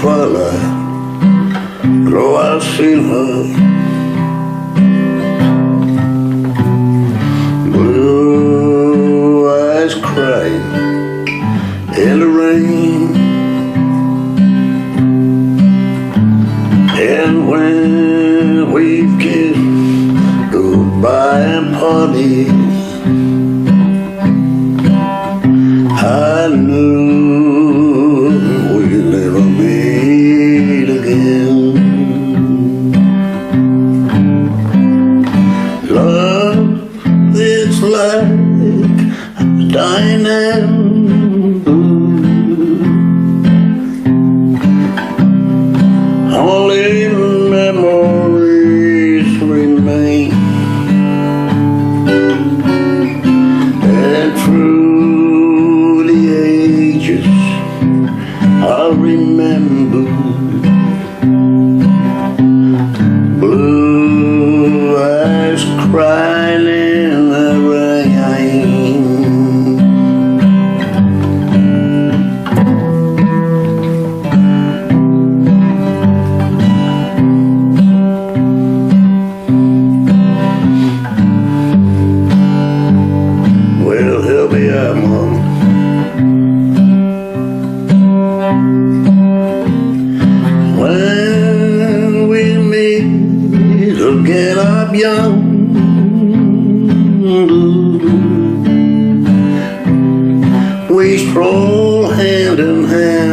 twilight, though I've seen her. Blue eyes crying in the rain, and when we've kissed goodbye and parted, I knew we'd never meet again. Love, it's like a dying ember. Only memories remain, and through the ages I'll remember blue eyes crying in the rain. Well, help me out, Mom. When we meet again, I'm young. We stroll hand in hand